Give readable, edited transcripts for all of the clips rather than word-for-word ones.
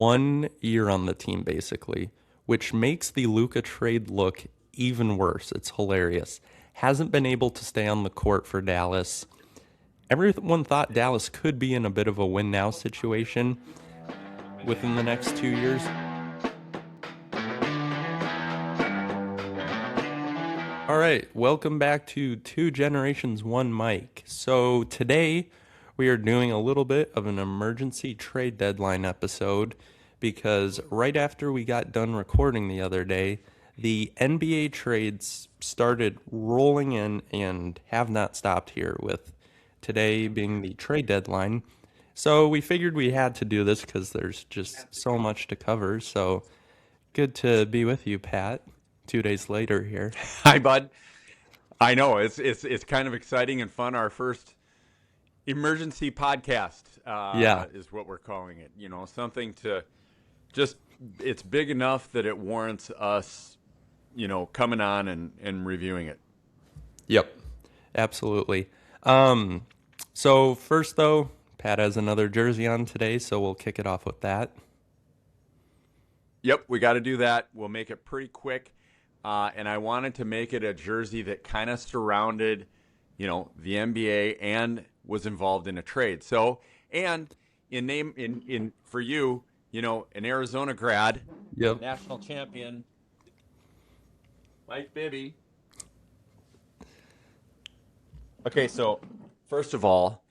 1 year on the team, basically, which makes the Luka trade look even worse. It's hilarious. Hasn't been able to stay on the court for Dallas. Everyone thought Dallas could be in a bit of a win now situation within the next 2 years. All right, welcome back to Two Generations, One Mic. So today we are doing a little bit of an emergency trade deadline episode because right after we got done recording the other day, the NBA trades started rolling in and have not stopped here, with today being the trade deadline. So we figured we had to do this because there's just so much to cover. So good to be with you, Pat, 2 days later here. Hi, bud. I know it's kind of exciting and fun. Our first emergency podcast Yeah. is what we're calling it. You know, something to just it's big enough that it warrants us, coming on and reviewing it. Yep, absolutely. So first though, Pat has another jersey on today, so we'll kick it off with that. Yep, we got to do that. We'll make it pretty quick. And I wanted to make it a jersey that kind of surrounded, the NBA and was involved in a trade. So, and in for you, an Arizona grad, Yep. national champion, Mike Bibby. Okay, so first of all,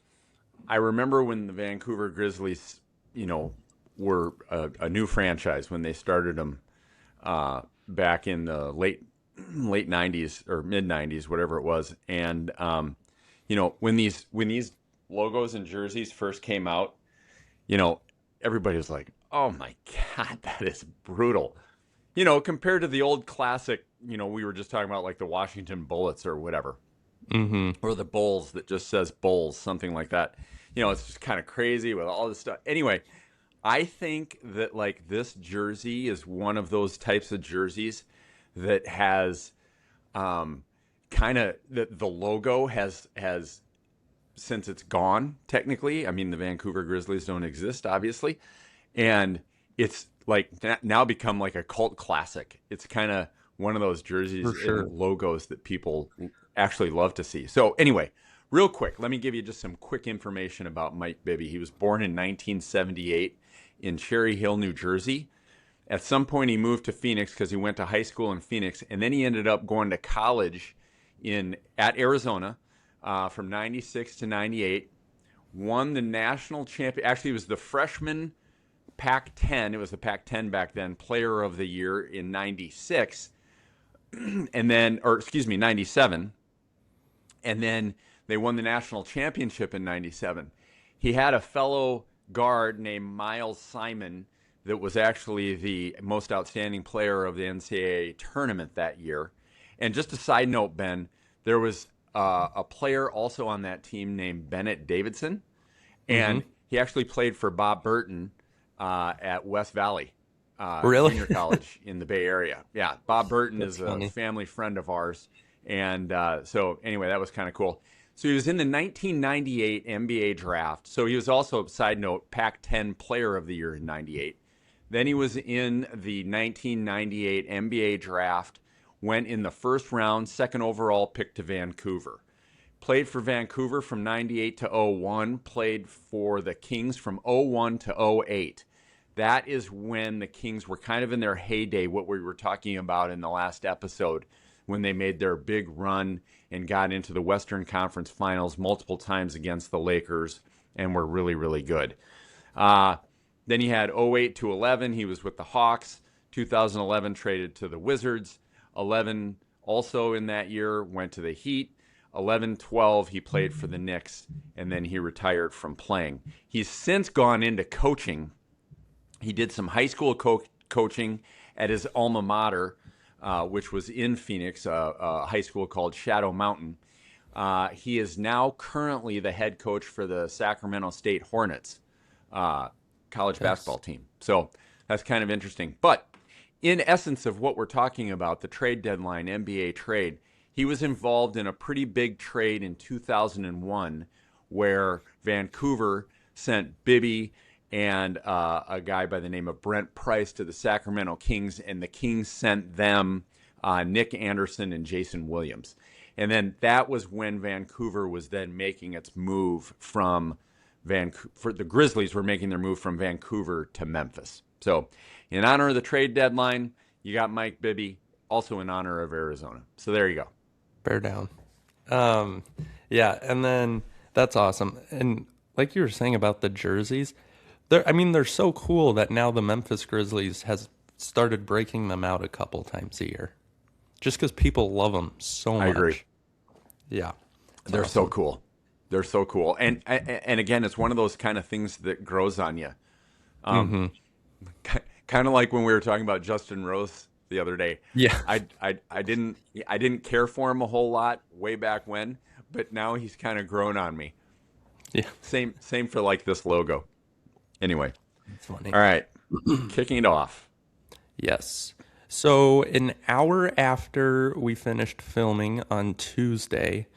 I remember when the Vancouver Grizzlies, were a new franchise when they started them back in the late 90s or mid 90s, whatever it was. And when these logos and jerseys first came out, everybody was like, "Oh my God, that is brutal." Compared to the old classic, we were just talking about like the Washington Bullets or whatever, or the Bulls that just says Bulls, something like that. It's just kind of crazy with all this stuff. Anyway, I think that like this jersey is one of those types of jerseys that has kind of the logo has since it's gone technically. I mean, the Vancouver Grizzlies don't exist, obviously, and it's like now become like a cult classic. It's kind of one of those jerseys For sure. and logos that people actually love to see. So anyway, real quick, let me give you just some quick information about Mike Bibby. He was born in 1978 in Cherry Hill, New Jersey. At some point, he moved to Phoenix because he went to high school in Phoenix, and then he ended up going to college at Arizona from 96 to 98. Won the national champion. Actually, he was the freshman Pac-10. It was the Pac-10 back then. Player of the year in 96, and then, or excuse me, 97, and then they won the national championship in 97. He had a fellow guard named Miles Simon that was actually the most outstanding player of the NCAA tournament that year. And just a side note, Ben, there was a player also on that team named Bennett Davidson, and he actually played for Bob Burton at West Valley Really? Junior College in the Bay Area. Yeah, Bob Burton That's is funny. a family friend of ours, and so anyway, that was kind of cool. So he was in the 1998 NBA draft. So he was also, side note, Pac-10 Player of the Year in 98. Then he was in the 1998 NBA draft, went in the first round, second overall pick to Vancouver. Played for Vancouver from 98 to 01, played for the Kings from 01 to 08. That is when the Kings were kind of in their heyday, what we were talking about in the last episode, when they made their big run and got into the Western Conference Finals multiple times against the Lakers and were really, really good. Then he had 08 to 11. He was with the Hawks. 2011 traded to the Wizards. 11 also in that year went to the Heat. 11-12 he played for the Knicks, and then he retired from playing. He's since gone into coaching. He did some high school coaching at his alma mater, which was in Phoenix, a high school called Shadow Mountain. He is now currently the head coach for the Sacramento State Hornets college basketball team. So that's kind of interesting. But in essence of what we're talking about, the trade deadline, NBA trade, he was involved in a pretty big trade in 2001 where Vancouver sent Bibby and a guy by the name of Brent Price to the Sacramento Kings, and the Kings sent them Nick Anderson and Jason Williams. And then that was when Vancouver was then making its move from Vancouver. The Grizzlies were making their move from Vancouver to Memphis. So in honor of the trade deadline, you got Mike Bibby, also in honor of Arizona. So there you go. Bear down. Yeah, and then that's awesome. And like you were saying about the jerseys, they're so cool that now the Memphis Grizzlies has started breaking them out a couple times a year, just because people love them so much. I agree. Yeah, they're awesome. So cool. They're so cool. And again, it's one of those kind of things that grows on you. Kind of like when we were talking about Justin Rose the other day. Yeah, I didn't care for him a whole lot way back when, but now he's kind of grown on me. Yeah. Same for like this logo. Anyway. That's funny. All right. Kicking it off. Yes. So an hour after we finished filming on Tuesday,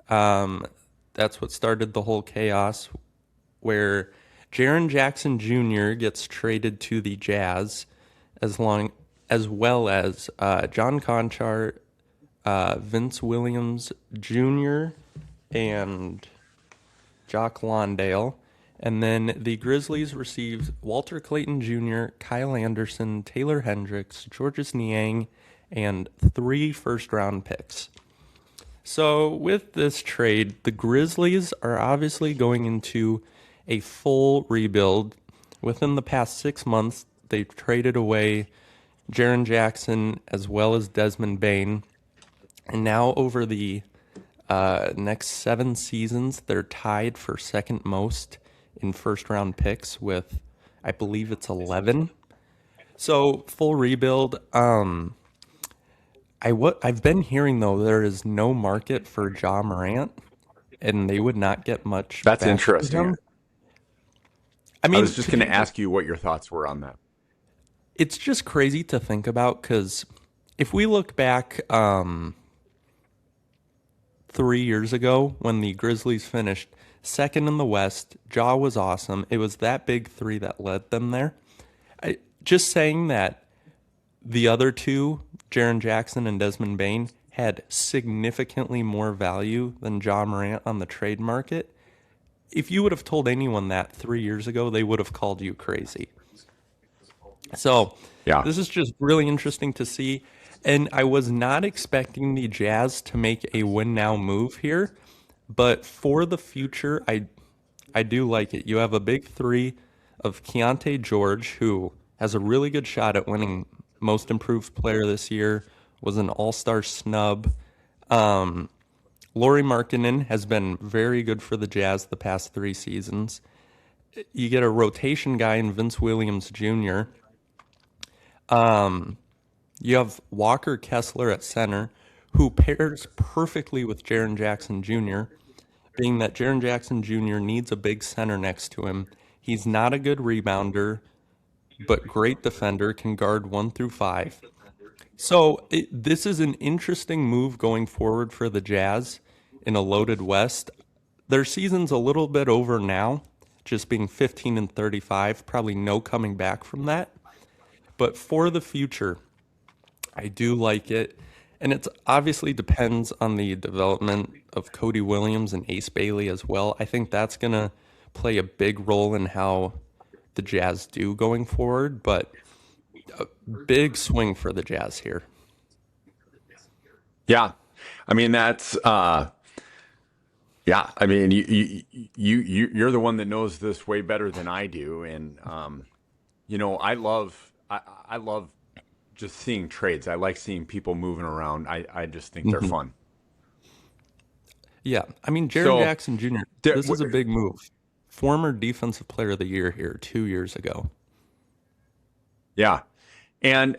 that's what started the whole chaos where Jaren Jackson Jr. gets traded to the Jazz as well as John Conchar, Vince Williams Jr., and Jock Londale. And then the Grizzlies received Walter Clayton Jr., Kyle Anderson, Taylor Hendricks, Georges Niang, and 3 first-round picks. So with this trade, the Grizzlies are obviously going into a full rebuild. Within the past 6 months, they've traded away Jaren Jackson as well as Desmond Bane. And now over the next 7 seasons, they're tied for second most in first-round picks with, I believe it's 11. So full rebuild. I've been hearing, though, there is no market for Ja Morant, and they would not get much. That's interesting. I was just going to ask you what your thoughts were on that. It's just crazy to think about because if we look back 3 years ago when the Grizzlies finished second in the West, Ja was awesome. It was that big 3 that led them there. Just saying that the other 2, Jaren Jackson and Desmond Bane, had significantly more value than Ja Morant on the trade market. If you would have told anyone that 3 years ago, they would have called you crazy. So yeah, this is just really interesting to see. And I was not expecting the Jazz to make a win-now move here. But for the future, I do like it. You have a big 3 of Keontae George, who has a really good shot at winning Most Improved Player this year, was an all-star snub. Lauri Markkanen has been very good for the Jazz the past 3 seasons. You get a rotation guy in Vince Williams Jr. You have Walker Kessler at center, who pairs perfectly with Jaren Jackson Jr., being that Jaren Jackson Jr. needs a big center next to him. He's not a good rebounder, but great defender, can guard 1 through 5. So this is an interesting move going forward for the Jazz in a loaded West. Their season's a little bit over now, just being 15-35, probably no coming back from that. But for the future, I do like it. And it obviously depends on the development of Cody Williams and Ace Bailey as well. I think that's going to play a big role in how the Jazz do going forward. But a big swing for the Jazz here. Yeah. I mean, that's, yeah. I mean, you're the one that knows this way better than I do. And, I love just seeing trades. I like seeing people moving around. I just think they're fun. Yeah. I mean, Jaren Jackson Jr., this is a big move. Former Defensive Player of the Year here 2 years ago. Yeah. And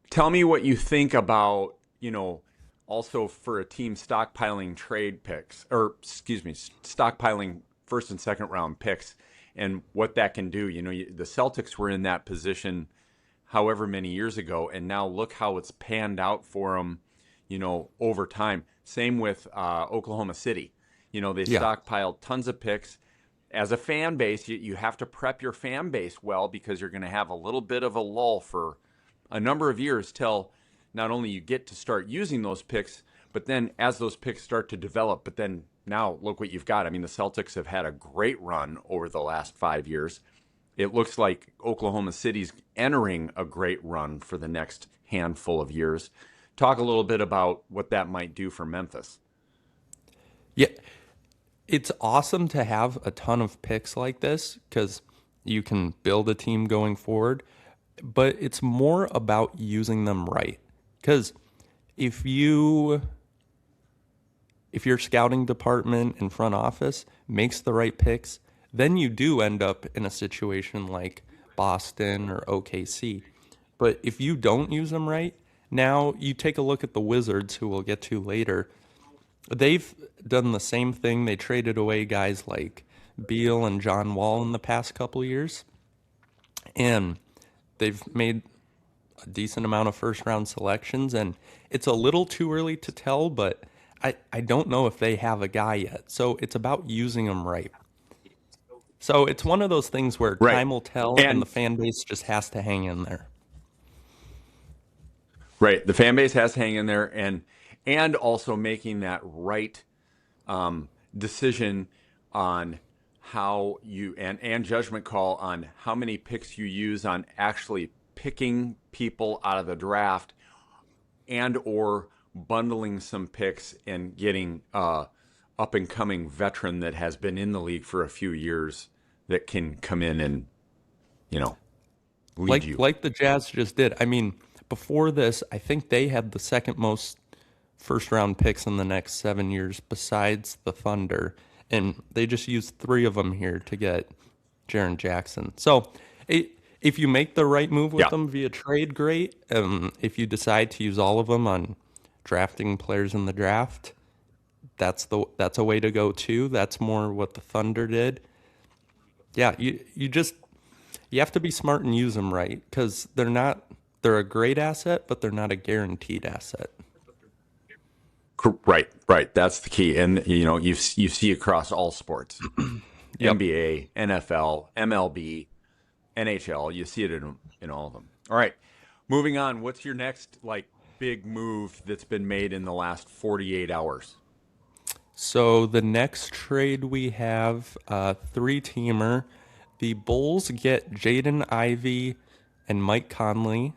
tell me what you think about, also for a team stockpiling stockpiling first and second round picks and what that can do. The Celtics were in that position however many years ago, and now look how it's panned out for them, over time. Same with Oklahoma City. They stockpiled tons of picks, as a fan base, you have to prep your fan base well, because you're going to have a little bit of a lull for a number of years till not only you get to start using those picks, but then as those picks start to develop. But then now look what you've got. I mean, the Celtics have had a great run over the last 5 years. It looks like Oklahoma City's entering a great run for the next handful of years. Talk a little bit about what that might do for Memphis. Yeah, it's awesome to have a ton of picks like this because you can build a team going forward, but it's more about using them right. Because if you if your scouting department and front office makes the right picks, then you do end up in a situation like Boston or OKC. But if you don't use them right, now you take a look at the Wizards, who we'll get to later. They've done the same thing. They traded away guys like Beal and John Wall in the past couple of years, and they've made a decent amount of first round selections. And it's a little too early to tell, but I don't know if they have a guy yet. So it's about using them right. So it's one of those things where Right. time will tell, and the And fan base just has to hang in there. right, the fan base has to hang in there, and also making that right decision on how you and judgment call on how many picks you use on actually picking people out of the draft, and or bundling some picks and getting up and coming veteran that has been in the league for a few years that can come in and you know lead Like you. like the Jazz just did. I mean, before this, I think they had the second most first round picks in the next 7 years besides the Thunder, and they just used three of them here to get Jaren Jackson. So if you make the right move with Yeah. them via trade, great. If you decide to use all of them on drafting players in the draft, that's a way to go too. That's more what the Thunder did. Yeah, you have to be smart and use them right because they're a great asset, but they're not a guaranteed asset. Right, right. That's the key, and you see across all sports, Yep. NBA, NFL, MLB, NHL. You see it in all of them. All right, moving on. What's your next big move that's been made in the last 48 hours? So the next trade we have a three-teamer. The Bulls get Jaden Ivey and Mike Conley.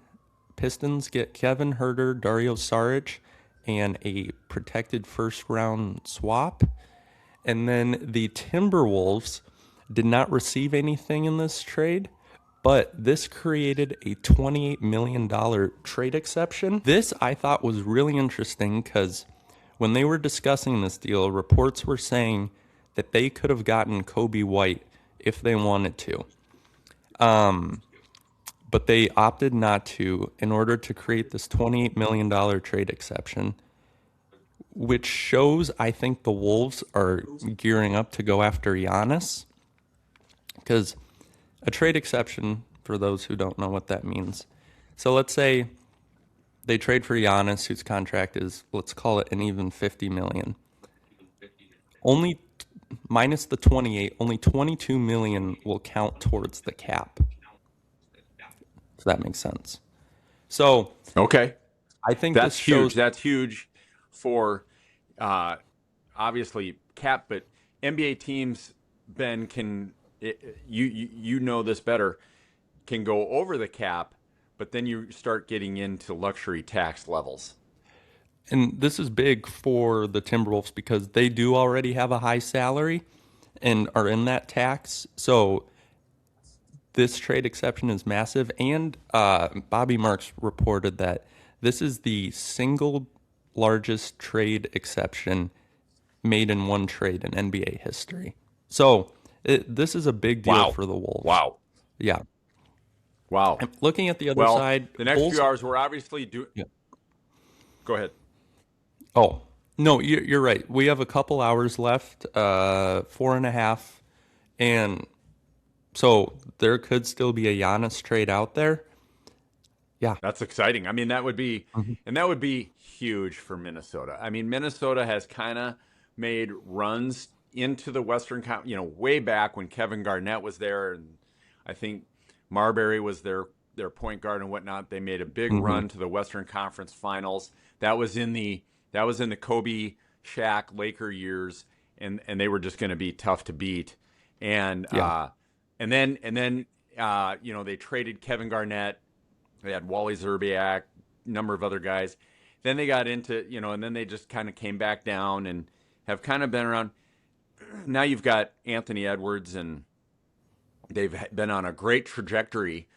Pistons get Kevin Herter, Dario Saric, and a protected first-round swap. And then the Timberwolves did not receive anything in this trade, but this created a $28 million trade exception. This I thought was really interesting because when they were discussing this deal, reports were saying that they could have gotten Coby White if they wanted to. But they opted not to in order to create this $28 million trade exception, which shows I think the Wolves are gearing up to go after Giannis. Because a trade exception, for those who don't know what that means. So let's say they trade for Giannis, whose contract is, let's call it an even 50 million. Only minus the 28, only 22 million will count towards the cap. If that makes sense. So Okay, I think that's this huge. shows. That's huge for uh, obviously cap, but NBA teams, Ben, you know this better, can go over the cap, but then you start getting into luxury tax levels. And this is big for the Timberwolves because they do already have a high salary and are in that tax. So this trade exception is massive. And Bobby Marks reported that this is the single largest trade exception made in one trade in NBA history. So this is a big deal Wow. for the Wolves. Wow. Yeah. Wow. And looking at the other Well, side, the next Bulls. few hours we're obviously doing. Yeah. Go ahead. Oh, no, you're right. We have a couple hours left, 4.5. And so there could still be a Giannis trade out there. Yeah. That's exciting. I mean, that would be, Mhm. and that would be huge for Minnesota. I mean, Minnesota has kind of made runs into the way back when Kevin Garnett was there, and I think Marbury was their point guard and whatnot. They made a big Hmm. run to the Western Conference Finals. That was in the Kobe, Shaq, Laker years, and they were just going to be tough to beat. And Yeah. they traded Kevin Garnett. They had Wally Zerbiak, a number of other guys. Then they got into, and then they just kind of came back down and have kind of been around. Now you've got Anthony Edwards, and they've been on a great trajectory.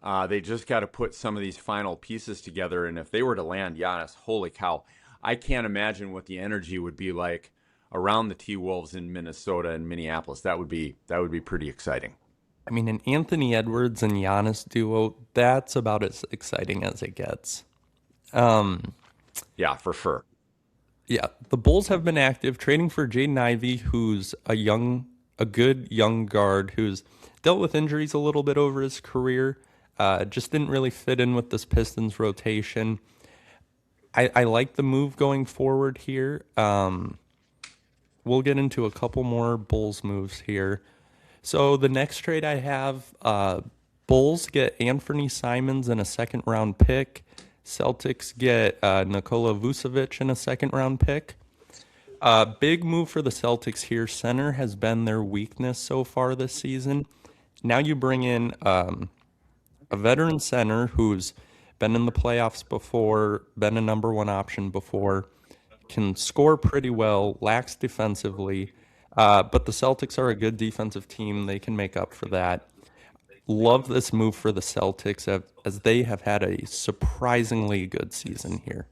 They just got to put some of these final pieces together. And if they were to land Giannis, holy cow, I can't imagine what the energy would be like around the T-Wolves in Minnesota and Minneapolis. That would be pretty exciting. I mean, an Anthony Edwards and Giannis duo, that's about as exciting as it gets. Um, Yeah, for sure. yeah, the Bulls have been active trading for Jaden Ivey, who's a good young guard who's dealt with injuries a little bit over his career. Just didn't really fit in with this Pistons rotation. I like the move going forward here. We'll get into a couple more Bulls moves here. So the next trade I have, Bulls get Anthony Simons and a second round pick. Celtics get Nikola Vucevic and a second round pick. Big move for the Celtics here. Center has been their weakness so far this season. Now you bring in a veteran center who's been in the playoffs before, been a number one option before, can score pretty well, lacks defensively, but the Celtics are a good defensive team. They can make up for that. Love this move for the Celtics as they have had a surprisingly good season here.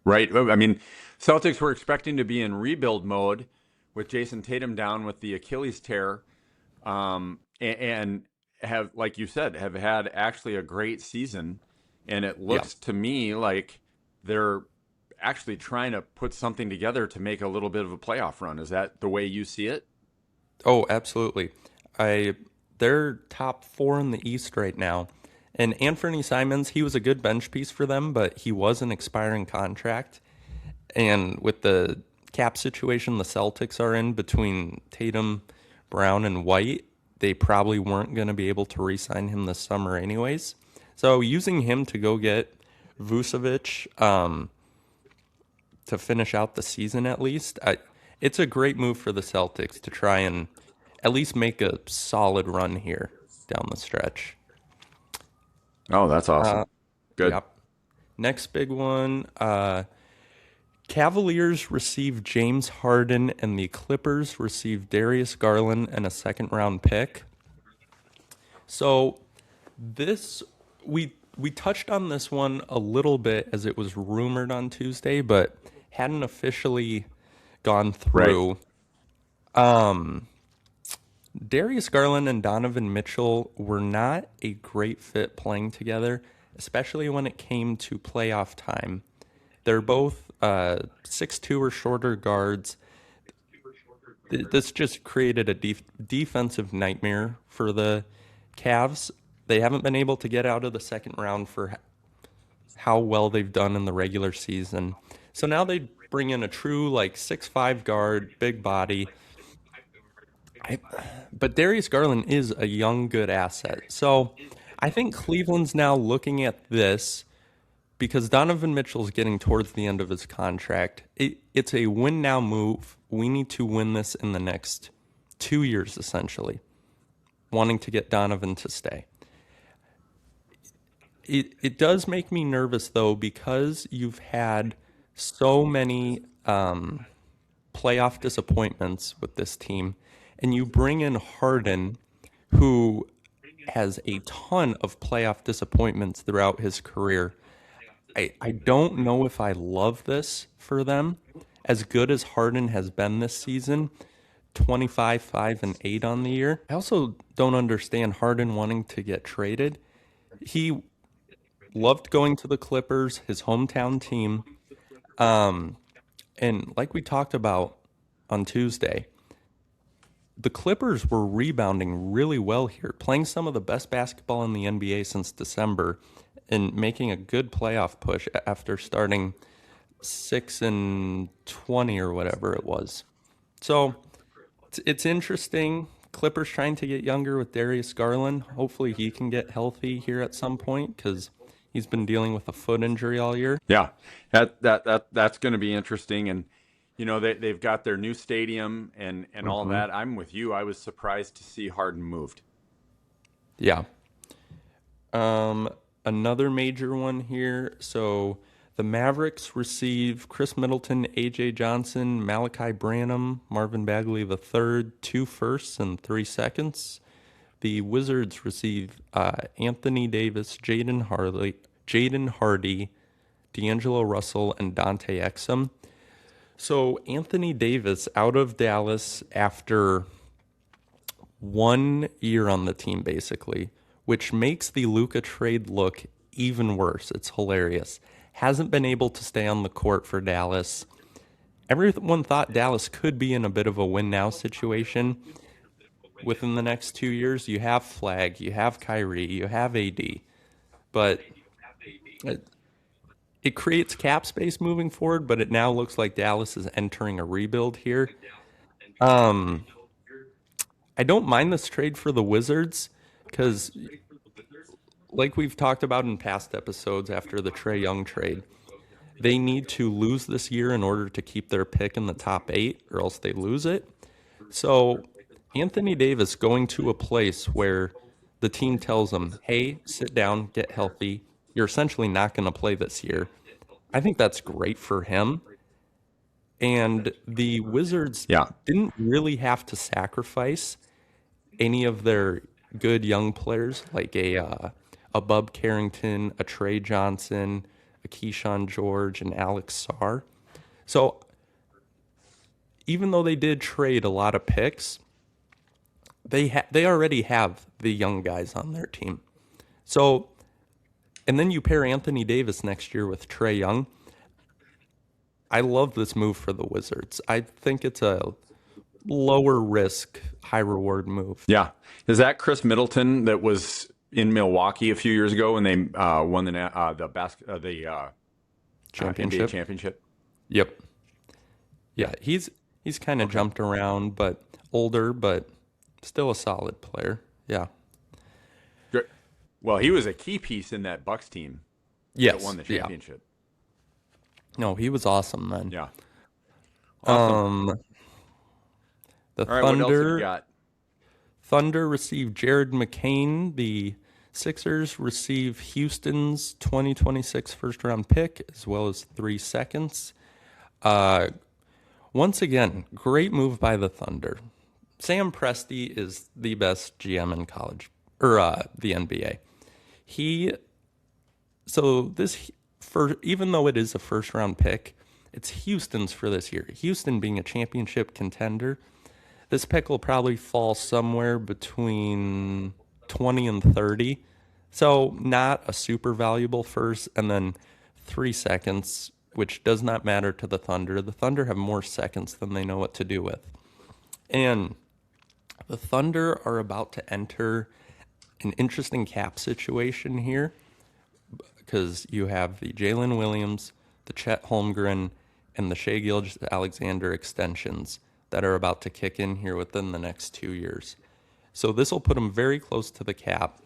Right. I mean, Celtics were expecting to be in rebuild mode with Jason Tatum down with the Achilles tear, and have, like you said, have had actually a great season. And it Yeah. looks to me like they're actually trying to put something together to make a little bit of a playoff run. Is that the way you see it? Oh, absolutely. They're top four in the East right now. And Anthony Simons, he was a good bench piece for them, but he was an expiring contract. And with the cap situation the Celtics are in between Tatum, Brown, and White, they probably weren't going to be able to re-sign him this summer anyways. So using him to go get Vucevic to finish out the season at least, it's a great move for the Celtics to try and at least make a solid run here down the stretch. Oh, that's awesome. Good. Yep. Next big one, Cavaliers receive James Harden and the Clippers receive Darius Garland and a second round pick. So this we touched on this one a little bit as it was rumored on Tuesday, but hadn't officially gone Right. through. Darius Garland and Donovan Mitchell were not a great fit playing together, especially when it came to playoff time. They're both 6'2" or shorter guards. This just created a defensive nightmare for the Cavs. They haven't been able to get out of the second round for how well they've done in the regular season. So now they bring in a true like 6'5" guard, big body. But Darius Garland is a young, good asset. So I think Cleveland's now looking at this because Donovan Mitchell's getting towards the end of his contract. It's a win now move. We need to win this in the next 2 years, essentially, wanting to get Donovan to stay. It does make me nervous, though, because you've had so many playoff disappointments with this team, and you bring in Harden, who has a ton of playoff disappointments throughout his career. I don't know if I love this for them. As good as Harden has been this season, 25, 5, and 8 on the year. I also don't understand Harden wanting to get traded. He loved going to the Clippers, his hometown team. And like we talked about on Tuesday, the Clippers were rebounding really well here, playing some of the best basketball in the NBA since December and making a good playoff push after starting 6-20 or whatever it was. So it's interesting. Clippers trying to get younger with Darius Garland. Hopefully he can get healthy here at some point because he's been dealing with a foot injury all year. Yeah, that's going to be interesting, and they've got their new stadium and all Hmm. that. I'm with you. I was surprised to see Harden moved. Yeah. Um, Another major one here. So the Mavericks receive Chris Middleton, AJ Johnson, Malachi Branham, Marvin Bagley III, 2 firsts and 3 seconds. The Wizards receive Anthony Davis, Jaden Hardy, D'Angelo Russell, and Dante Exum. So Anthony Davis out of Dallas after 1 year on the team, basically, which makes the Luka trade look even worse. It's hilarious. Hasn't been able to stay on the court for Dallas. Everyone thought Dallas could be in a bit of a win now situation within the next 2 years. You have Flag, you have Kyrie, you have AD, but it, it creates cap space moving forward. But it now looks like Dallas is entering a rebuild here. Um, I don't mind this trade for the Wizards because, like we've talked about in past episodes after the Trae Young trade, they need to lose this year in order to keep their pick in the top 8, or else they lose it. So, Anthony Davis going to a place where the team tells him, hey, sit down, get healthy. You're essentially not going to play this year. I think that's great for him. And the Wizards Yeah, didn't really have to sacrifice any of their good young players like a Bub Carrington, a Trey Johnson, a Keyshawn George, and Alex Sarr. So even though they did trade a lot of picks, they already have the young guys on their team. So and then you pair Anthony Davis next year with Trey Young. I love this move for the Wizards. I think it's a lower risk, high reward move. yeah. Is that Chris Middleton that was in Milwaukee a few years ago when they won the NBA Championship. championship? Yep. Yeah, he's kind of Okay. jumped around, but older, but still a solid player. Yeah. Great. Well, he was a key piece in that Bucks team that Yes. won the Yeah. championship. No, he was awesome then. Yeah. Awesome. Um, the All right. What else have you Thunder got? Thunder receive Jared McCain. The Sixers receive Houston's 2026 first round pick as well as 3 seconds. Uh, Once again, great move by the Thunder. Sam Presti is the best GM in college or the NBA. He so this for even though it is a first round pick, it's Houston's for this year. Houston being a championship contender, this pick will probably fall somewhere between 20 and 30. So not a super valuable first, and then 3 seconds, which does not matter to the Thunder. The Thunder have more seconds than they know what to do with. And the Thunder are about to enter an interesting cap situation here because you have the Jalen Williams, the Chet Holmgren, and the Shai Gilgeous-Alexander extensions that are about to kick in here within the next 2 years. So this will put them very close to the cap.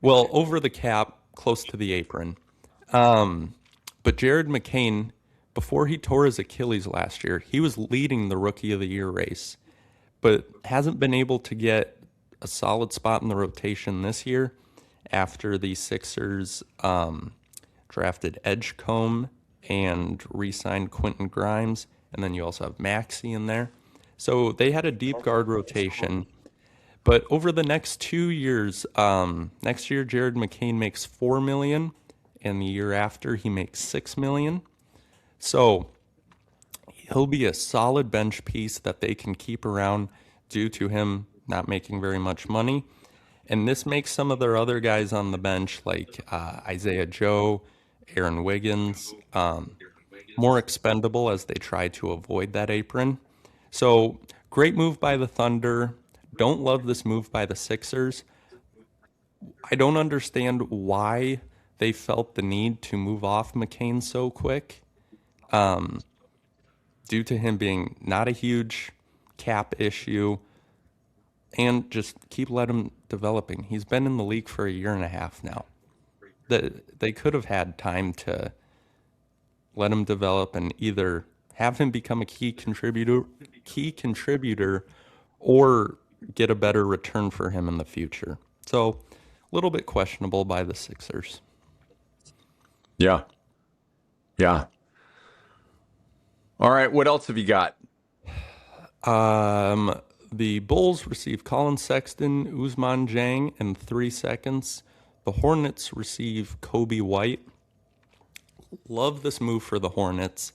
Well, over the cap, close to the apron. But Jared McCain, before he tore his Achilles last year, he was leading the Rookie of the Year race, but hasn't been able to get a solid spot in the rotation this year after the Sixers drafted Edgecombe and re-signed Quentin Grimes, and then you also have Maxey in there. So they had a deep guard rotation. But over the next 2 years, next year Jared McCain makes $4 million, and the year after he makes $6 million. So he'll be a solid bench piece that they can keep around due to him not making very much money. And this makes some of their other guys on the bench, like Isaiah Joe, Aaron Wiggins, more expendable as they try to avoid that apron. So great move by the Thunder. Don't love this move by the Sixers. I don't understand why they felt the need to move off McCain so quick. due to him being not a huge cap issue, and just keep let him developing. He's been in the league for a year and a half now. They could have had time to let him develop and either have him become a key contributor, or get a better return for him in the future. So, a little bit questionable by the Sixers. Yeah. Yeah. All right. What else have you got? The Bulls receive Colin Sexton, Usman Jang in 3 seconds. The Hornets receive Coby White. Love this move for the Hornets.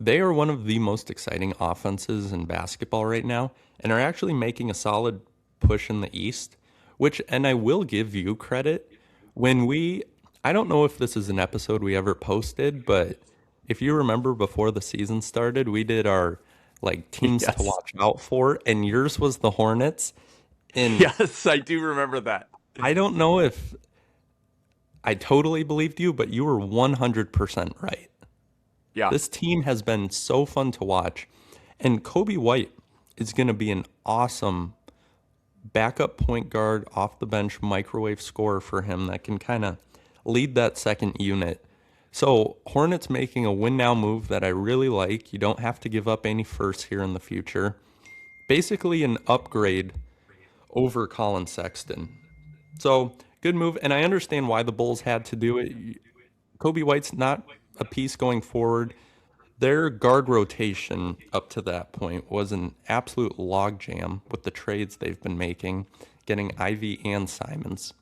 They are one of the most exciting offenses in basketball right now and are actually making a solid push in the East, and I will give you credit. I don't know if this is an episode we ever posted, but if you remember before the season started, we did our teams to Yes. watch out for, and yours was the Hornets. And Yes, I do remember that. I don't know if I totally believed you, but you were 100% right. Yeah. This team has been so fun to watch. And Coby White is going to be an awesome backup point guard, off the bench microwave scorer for him that can kind of lead that second unit. So Hornets making a win now move that I really like. You don't have to give up any firsts here in the future. Basically an upgrade over Colin Sexton. So good move. And I understand why the Bulls had to do it. Coby White's not a piece going forward. Their guard rotation up to that point was an absolute logjam with the trades they've been making, getting Ivy and Simons.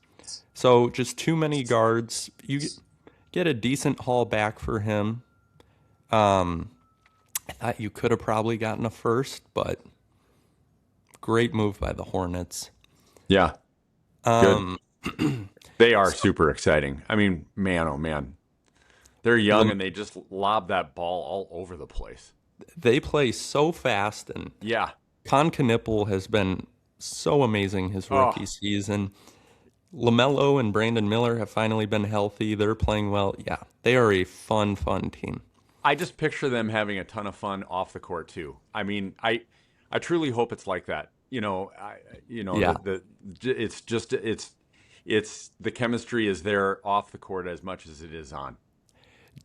So just too many guards. You get a decent haul back for him. I thought you could have probably gotten a first, but great move by the Hornets. Yeah. Good. They are super exciting. I mean, man, oh man. They're young and they just lob that ball all over the place. They play so fast, and Yeah. Con Knipple has been so amazing his rookie season. LaMelo and Brandon Miller have finally been healthy. They're playing well. Yeah, they are a fun team. I just picture them having a ton of fun off the court too. I mean, I truly hope it's like that. Yeah. It's the chemistry is there off the court as much as it is on.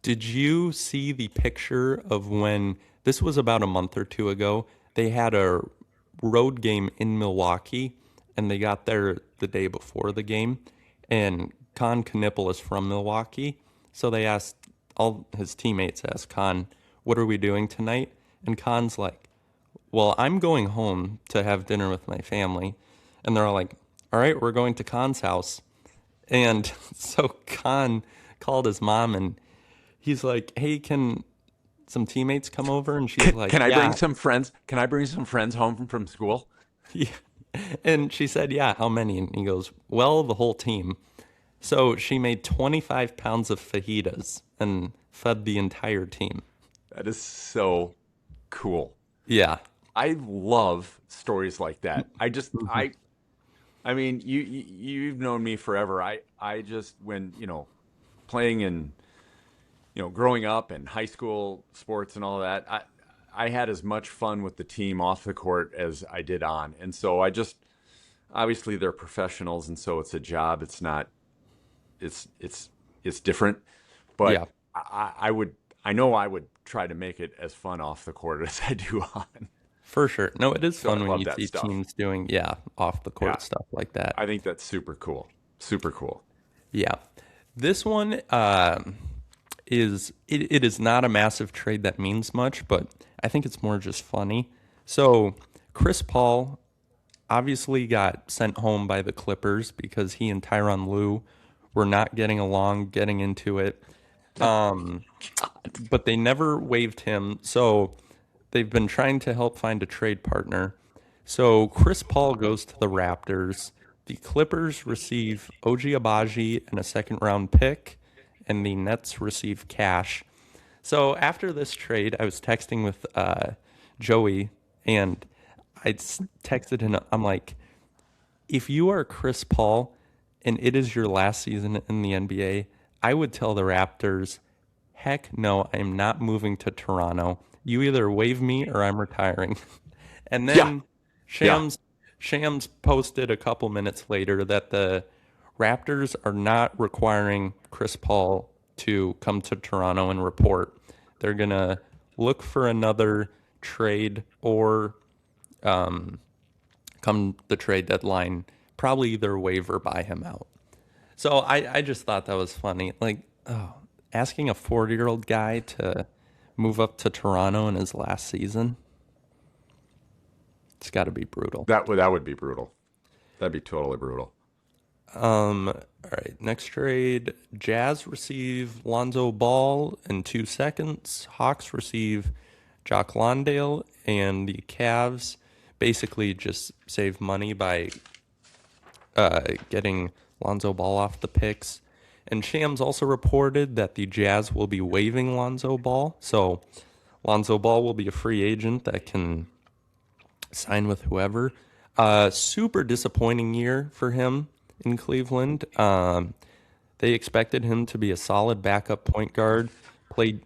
Did you see the picture of when this was about a month or two ago? They had a road game in Milwaukee, and they got there the day before the game. And Con Knipple is from Milwaukee, so they asked all his teammates asked Con, "What are we doing tonight?" And Con's like, "Well, I'm going home to have dinner with my family." And they're all like, "All right, we're going to Con's house." And so Con called his mom, and he's like, "Hey, can some teammates come over?" And she's like, Can I "Yeah." bring some friends? Can I bring some friends home from school? Yeah. And she said, "Yeah, how many?" And he goes, "Well, the whole team." So she made 25 pounds of fajitas and fed the entire team. That is so cool. Yeah. I love stories like that. I mean, you've known me forever. I just when playing in growing up in high school sports and all that, I had as much fun with the team off the court as I did on. And so obviously they're professionals, and so it's a job. It's not it's different, but Yeah. I know I would try to make it as fun off the court as I do on. For sure. No, it is So I fun when love you that see stuff. teams doing, off the court Yeah. stuff like that. I think that's super cool. Super cool. Yeah. This one it is not a massive trade that means much, but I think it's more just funny. So Chris Paul obviously got sent home by the Clippers because he and Tyronn Lue were not getting along, getting into it. But they never waived him, so they've been trying to help find a trade partner. So Chris Paul goes to the Raptors. The Clippers receive OG Abaji and a second round pick, and the Nets receive cash. So after this trade, I was texting with Joey, and texted him. I'm like, if you are Chris Paul and it is your last season in the NBA, I would tell the Raptors, heck no, I am not moving to Toronto. You either waive me or I'm retiring. And Yeah, then yeah. Shams posted a couple minutes later that the Raptors are not requiring Chris Paul to come to Toronto and report. They're gonna look for another trade or come the trade deadline, probably either waive or buy him out. So I just thought that was funny. Like, oh, asking a 40-year-old guy to move up to Toronto in his last season, it's got to be brutal. That would be brutal. That'd be totally brutal. All right, next trade. Jazz receive Lonzo Ball in 2 seconds. Hawks receive Jock Landale, and the Cavs basically just save money by getting Lonzo Ball off the picks. And Shams also reported that the Jazz will be waiving Lonzo Ball. So Lonzo Ball will be a free agent that can sign with whoever. Super disappointing year for him in Cleveland. They expected him to be a solid backup point guard, played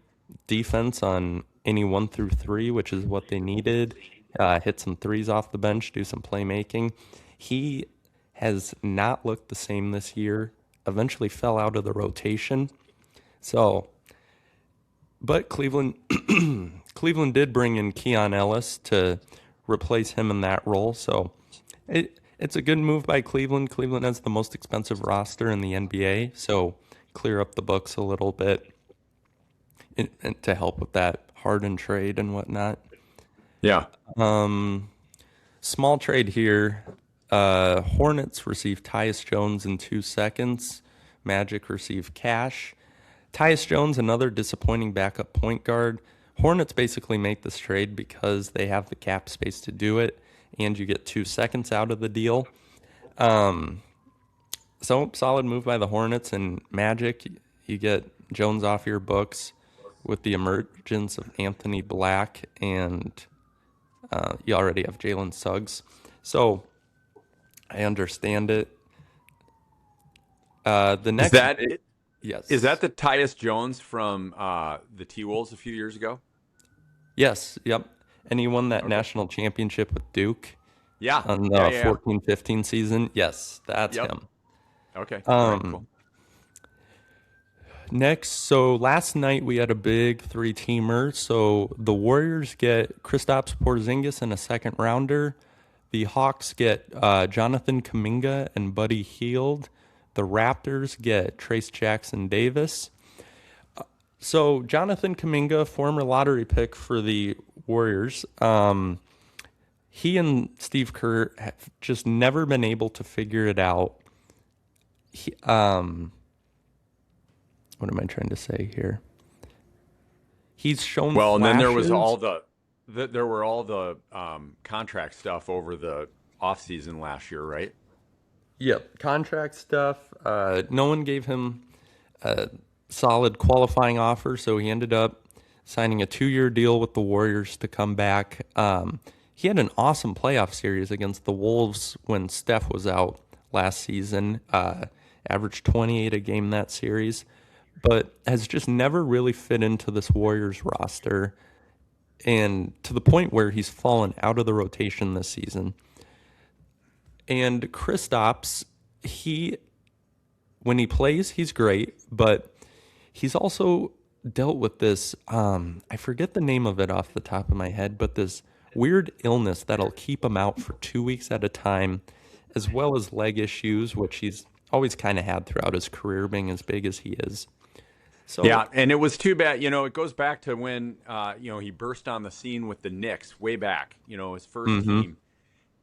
defense on any 1 through 3, which is what they needed. Hit some threes off the bench, do some playmaking. He has not looked the same this year. Eventually fell out of the rotation. So, but Cleveland did bring in Keon Ellis to replace him in that role. So it's a good move by Cleveland. Cleveland has the most expensive roster in the NBA, so clear up the books a little bit to help with that Harden trade and whatnot. Yeah. Small trade here. Hornets receive Tyus Jones in 2 seconds. Magic receive Cash. Tyus Jones, another disappointing backup point guard. Hornets basically make this trade because they have the cap space to do it, and you get 2 seconds out of the deal. So solid move by the Hornets and Magic. You get Jones off your books with the emergence of Anthony Black, and you already have Jalen Suggs. So I understand it. The next, Is that it? yes, Is that the Tyus Jones from the T-Wolves a few years ago? yes, yep. And he won that national championship with Duke Yeah. on the Yeah. 14-15 season. Yes, that's Yep. him. Okay. All right, cool. Next, so last night we had a big 3-teamer. So the Warriors get Kristaps Porzingis and a second rounder. The Hawks get Jonathan Kuminga and Buddy Hield. The Raptors get Trace Jackson Davis. So Jonathan Kuminga, former lottery pick for the Warriors, he and Steve Kerr have just never been able to figure it out. What am I trying to say here? He's shown Well, and then there was flashes. all the contract stuff over the offseason last year, right? Yep, contract stuff. No one gave him a solid qualifying offer, so he ended up signing a 2-year deal with the Warriors to come back. He had an awesome playoff series against the Wolves when Steph was out last season. Averaged 28 a game that series, but has just never really fit into this Warriors roster, and to the point where he's fallen out of the rotation this season. And Kristaps, when he plays, he's great, but he's also dealt with this, I forget the name of it off the top of my head, but this weird illness that'll keep him out for 2 weeks at a time, as well as leg issues, which he's always kind of had throughout his career, being as big as he is. So Yeah, and it was too bad. It goes back to when he burst on the scene with the Knicks way back. His first team,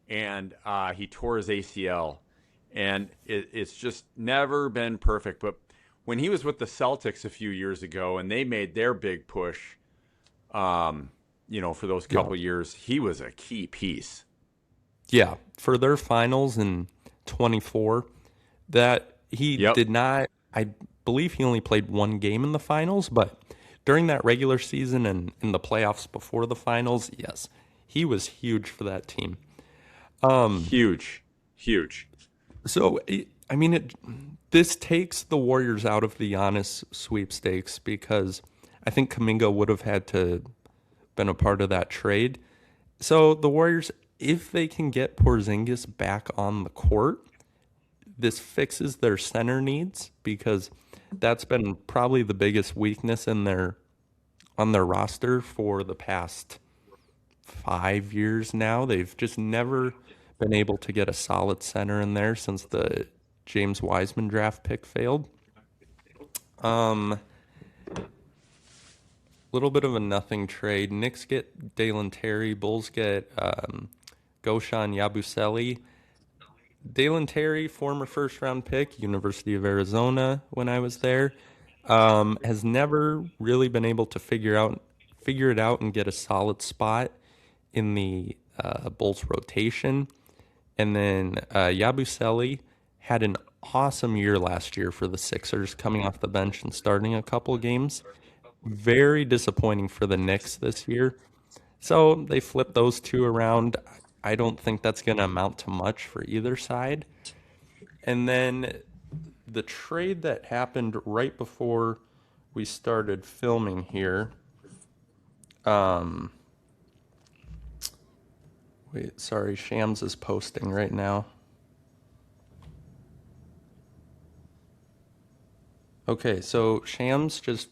and he tore his ACL, and it's just never been perfect. But when he was with the Celtics a few years ago, and they made their big push, for those couple years, he was a key piece. yeah, for their finals in 24, that he Yep. did not, I believe he only played 1 game in the finals, but during that regular season and in the playoffs before the finals, yes, he was huge for that team. Huge, huge. So, I mean, this takes the Warriors out of the Giannis sweepstakes because I think Kuminga would have had to been a part of that trade. So the Warriors, if they can get Porzingis back on the court, this fixes their center needs because that's been probably the biggest weakness in their on their roster for the past 5 years now. They've just never been able to get a solid center in there since the James Wiseman draft pick failed. Little bit of a nothing trade. Knicks get Dalen Terry. Bulls get Goshan Yabusele. Dalen Terry, former first round pick, University of Arizona when I was there, has never really been able to figure it out and get a solid spot in the Bulls rotation. And then Yabusele had an awesome year last year for the Sixers, coming off the bench and starting a couple games. Very disappointing for the Knicks this year. So they flipped those two around. I don't think that's going to amount to much for either side. And then the trade that happened right before we started filming here. Wait, sorry, Shams is posting right now. Okay, so Shams just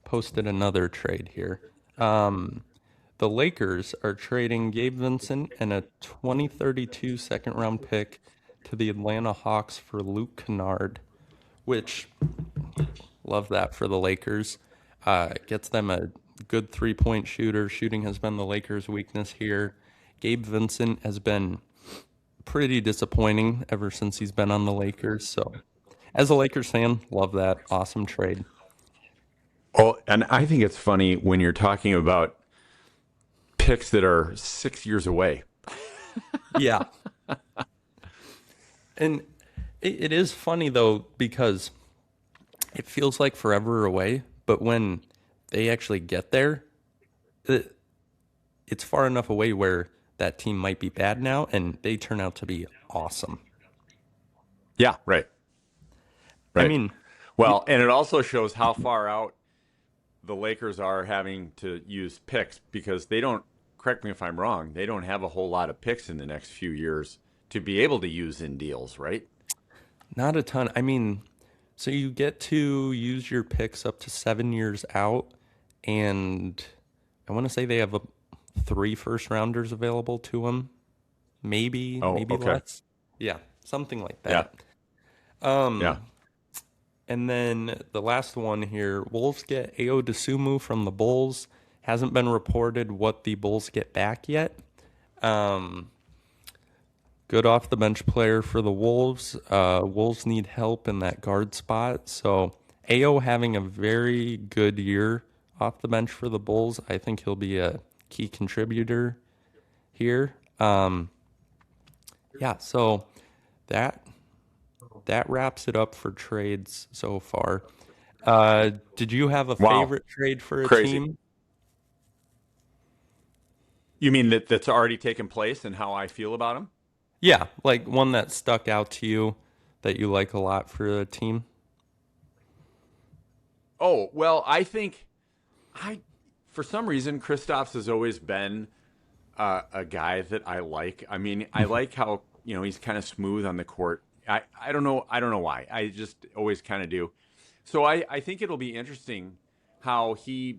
posted another trade here. The Lakers are trading Gabe Vincent and a 2032 second round pick to the Atlanta Hawks for Luke Kennard, which love that for the Lakers. Gets them a good 3-point shooter. Shooting has been the Lakers' weakness here. Gabe Vincent has been pretty disappointing ever since he's been on the Lakers. So, as a Lakers fan, love that. Awesome trade. Oh, and I think it's funny when you're talking about picks that are 6 years away. Yeah. And it is funny, though, because it feels like forever away. But when they actually get there, it's far enough away where that team might be bad now, and they turn out to be awesome. Yeah, right. I mean, well, and it also shows how far out the Lakers are having to use picks because they don't, correct me if I'm wrong, they don't have a whole lot of picks in the next few years to be able to use in deals, right? not a ton. I mean, so you get to use your picks up to 7 years out, and I want to say they have 3 first rounders available to them. Maybe Oh, maybe okay. less. Yeah, something like Yeah. that. Um, Yeah. and then the last one here, Wolves get Dosunmu from the Bulls. Hasn't been reported what the Bulls get back yet. Um, Good off the bench player for the Wolves. Wolves need help in that guard spot. So AO having a very good year off the bench for the Bulls. I think he'll be a key contributor here. Yeah, so that that wraps it up for trades so far. Did you have a Wow. favorite trade for a Crazy. team? You mean that's already taken place and how I feel about him? Yeah, like one that stuck out to you that you like a lot for a team. Oh, well, I think I, for some reason, Kristaps has always been a guy that I like. I mean, I like how, he's kind of smooth on the court. I don't know. I don't know why. I just always kind of do. So I think it'll be interesting how he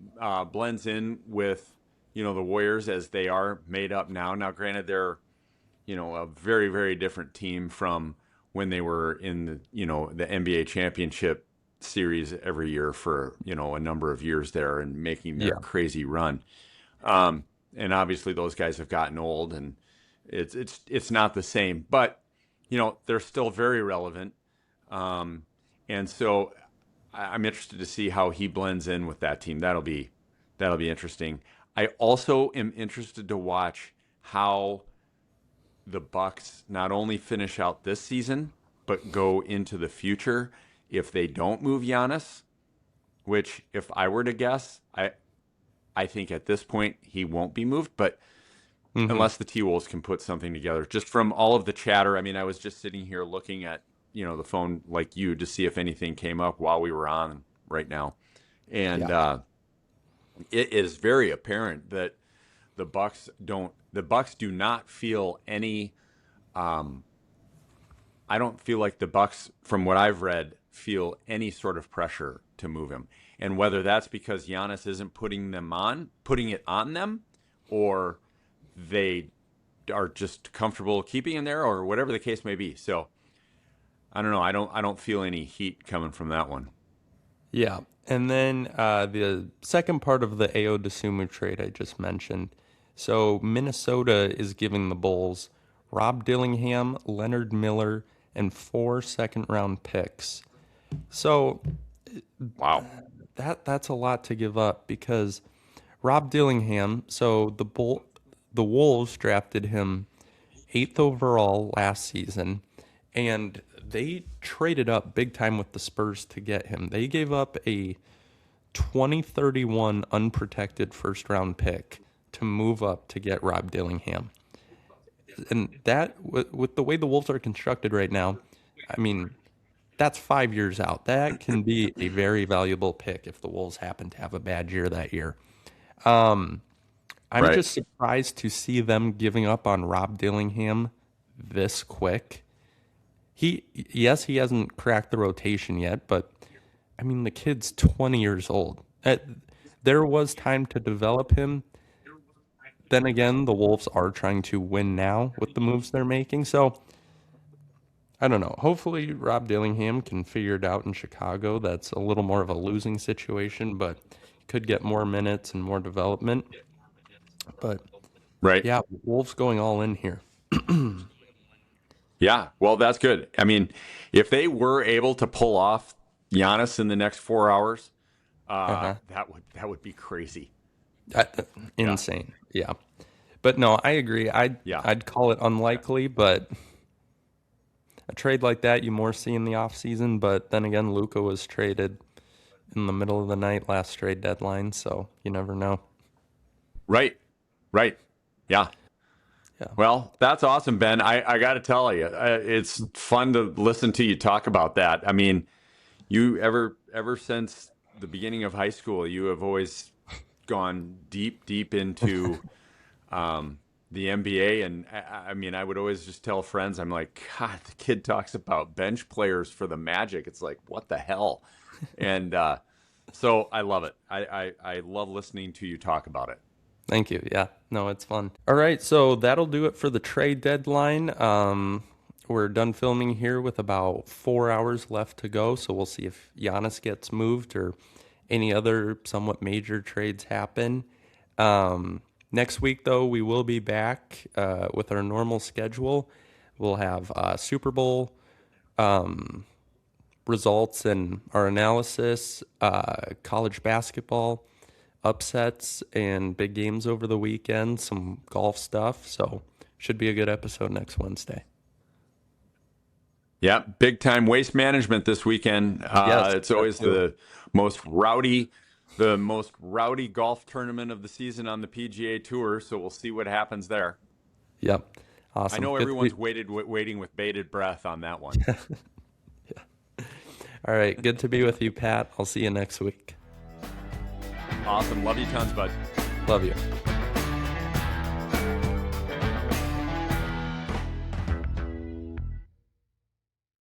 blends in with, the Warriors as they are made up now. Now, granted, they're, a very, very different team from when they were in the NBA championship series every year for, a number of years there and making their Yeah. crazy run. And obviously those guys have gotten old and it's not the same, but they're still very relevant. And so I'm interested to see how he blends in with that team. That'll be interesting. I also am interested to watch how the Bucks not only finish out this season, but go into the future if they don't move Giannis, which if I were to guess, I think at this point he won't be moved, but Hmm. unless the T-Wolves can put something together. Just from all of the chatter, I mean, I was just sitting here looking at, the phone like you to see if anything came up while we were on right now. And Yeah. it is very apparent that the Bucks do not feel any. I don't feel like the Bucks, from what I've read, feel any sort of pressure to move him. And whether that's because Giannis isn't putting it on them, or they are just comfortable keeping him there, or whatever the case may be. So I don't know. I don't feel any heat coming from that one. Yeah. And then the second part of the Dosunmu trade I just mentioned. So Minnesota is giving the Bulls Rob Dillingham, Leonard Miller, and 4 second-round picks. So Wow. That's a lot to give up, because Rob Dillingham, so the Wolves drafted him 8th overall last season, and they traded up big time with the Spurs to get him. They gave up a 2031 unprotected first-round pick to move up to get Rob Dillingham. And that, with the way the Wolves are constructed right now, I mean, that's 5 years out. That can be a very valuable pick if the Wolves happen to have a bad year that year. I'm Right. just surprised to see them giving up on Rob Dillingham this quick. Yes, he hasn't cracked the rotation yet, but I mean, the kid's 20 years old. There was time to develop him. Then again, the Wolves are trying to win now with the moves they're making. So I don't know. Hopefully, Rob Dillingham can figure it out in Chicago. That's a little more of a losing situation, but could get more minutes and more development. But Right. yeah, Wolves going all in here. Yeah. Well, that's good. I mean, if they were able to pull off Giannis in the next 4 hours, that would be crazy. Insane. Yeah. But no, I agree. I'd call it unlikely, but a trade like that you more see in the offseason. But then again, Luka was traded in the middle of the night last trade deadline, so you never know. Right. Yeah. Well, that's awesome, Ben. I got to tell you, it's fun to listen to you talk about that. I mean, you ever since the beginning of high school, you have always gone deep into the NBA. And I mean, I would always just tell friends, I'm like, God, the kid talks about bench players for the Magic. It's like, what the hell? And so I love it. I love listening to you talk about it. Thank you. Yeah, no, it's fun. All right, so that'll do it for the trade deadline. We're done filming here with about 4 hours left to go, so we'll see if Giannis gets moved or any other somewhat major trades happen. Next week, though, we will be back with our normal schedule. We'll have Super Bowl results and our analysis, college basketball upsets and big games over the weekend, some golf stuff. So should be a good episode next Wednesday. Yeah, big time waste management this weekend. Yes, it's always the most rowdy golf tournament of the season on the PGA Tour. So we'll see what happens there. Yep, awesome. I know everyone's waiting with bated breath on that one. Yeah. All right, good to be with you, Pat. I'll see you next week. Awesome. Love you tons, bud. Love you.